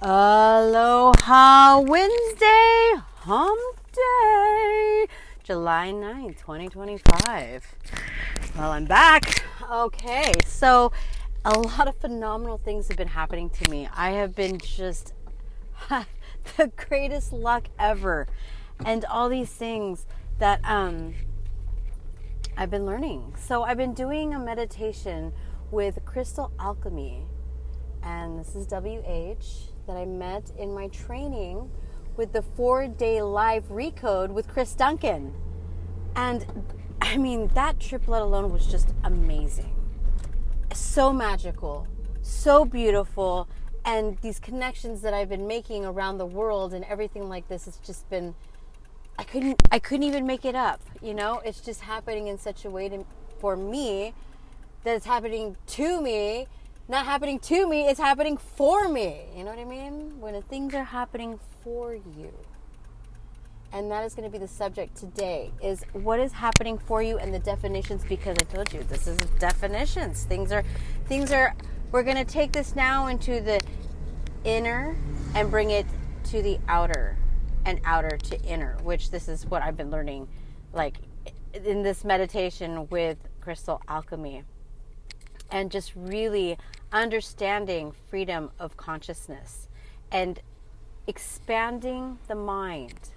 Aloha Wednesday, hump day, July 9th, 2025. Well, I'm back. Okay, so a lot of phenomenal things have been happening to me. I have been just the greatest luck ever. And all these things that I've been learning. So I've been doing a meditation with crystal alchemy. And this is WH that I met in my training with the 4-day live recode with Chris Duncan. And I mean, that triplet alone was just amazing. So magical, so beautiful. And these connections that I've been making around the world and everything like this, it's just been, I couldn't even make it up. You know, it's just happening in such a way for me that it's happening to me. Not happening to me, it's happening for me. You know what I mean? When things are happening for you. And that is going to be the subject today, is what is happening for you and the definitions, because I told you, this is definitions. Things are, we're going to take this now into the inner and bring it to the outer and outer to inner, which this is what I've been learning, like in this meditation with crystal alchemy. And just really understanding freedom of consciousness and expanding the mind,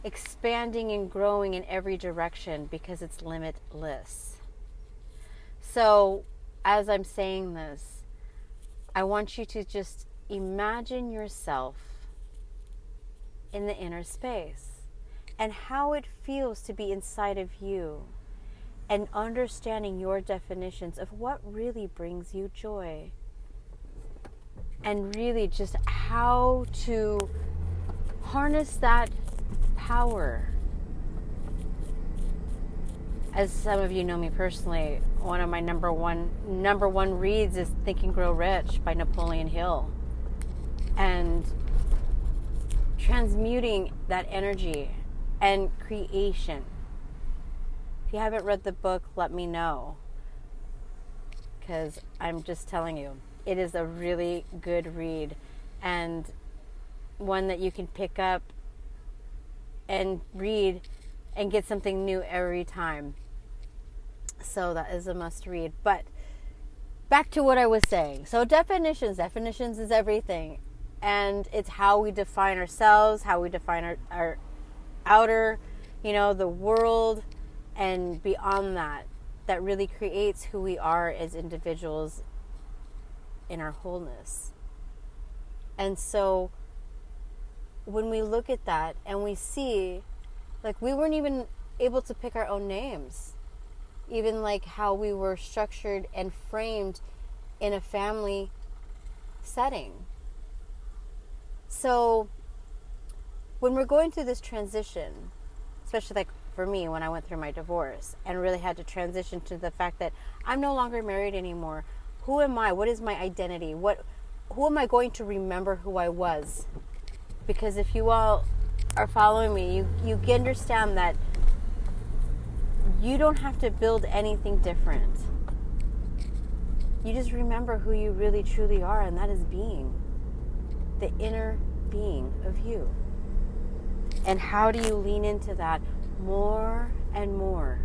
expanding and growing in every direction because it's limitless. So as I'm saying this, I want you to just imagine yourself in the inner space and how it feels to be inside of you, and understanding your definitions of what really brings you joy. And really just how to harness that power. As some of you know me personally, one of my number one reads is Think and Grow Rich by Napoleon Hill. And transmuting that energy and creation. If you haven't read the book, let me know, because I'm just telling you, it is a really good read and one that you can pick up and read and get something new every time. So that is a must read. But back to what I was saying. So definitions is everything. And it's how we define ourselves, how we define our outer, the world. And beyond that really creates who we are as individuals in our wholeness. And so when we look at that and we see, like, we weren't even able to pick our own names, even like how we were structured and framed in a family setting. So when we're going through this transition, especially like for me when I went through my divorce and really had to transition to the fact that I'm no longer married anymore. Who am I? What is my identity? Who am I going to remember who I was? Because if you all are following me, you understand that you don't have to build anything different. You just remember who you really truly are, and that is being the inner being of you. And how do you lean into that more and more?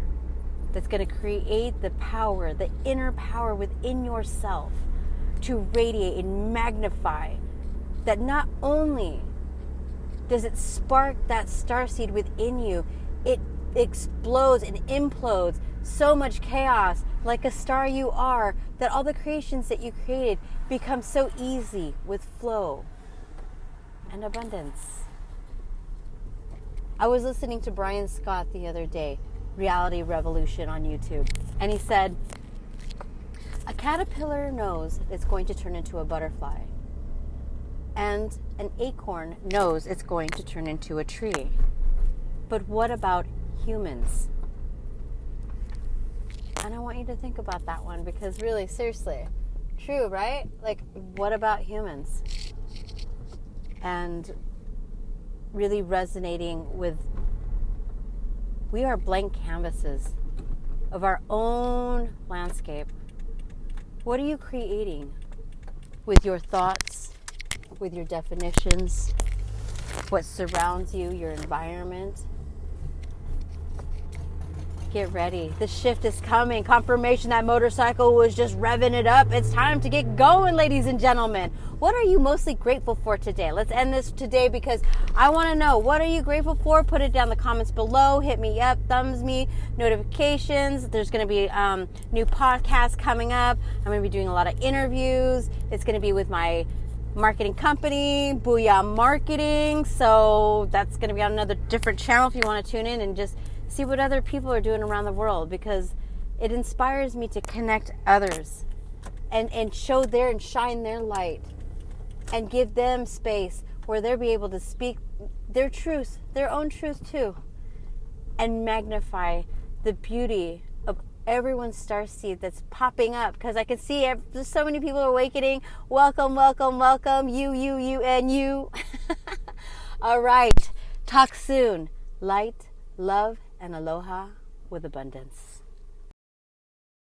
That's going to create the power, the inner power within yourself to radiate and magnify. That not only does it spark that starseed within you, it explodes and implodes so much chaos like a star you are, that all the creations that you created become so easy with flow and abundance. I was listening to Brian Scott the other day, Reality Revolution on YouTube, and he said, a caterpillar knows it's going to turn into a butterfly, and an acorn knows it's going to turn into a tree. But what about humans? And I want you to think about that one, because really, seriously, true, right? Like, what about humans? And really resonating with, we are blank canvases of our own landscape. What are you creating with your thoughts, with your definitions, what surrounds you, your environment. Get ready. The shift is coming. Confirmation that motorcycle was just revving it up. It's time to get going, ladies and gentlemen. What are you mostly grateful for today? Let's end this today because I want to know, what are you grateful for? Put it down in the comments below. Hit me up, thumbs me, notifications. There's going to be new podcasts coming up. I'm going to be doing a lot of interviews. It's going to be with my marketing company, Booyah Marketing. So that's going to be on another different channel if you want to tune in and just see what other people are doing around the world, because it inspires me to connect others and show their and shine their light and give them space where they'll be able to speak their truth, their own truth too, and magnify the beauty of everyone's starseed that's popping up, because I can see there's so many people awakening. Welcome, welcome, welcome. You, and you. All right. Talk soon. Light, love, and aloha with abundance.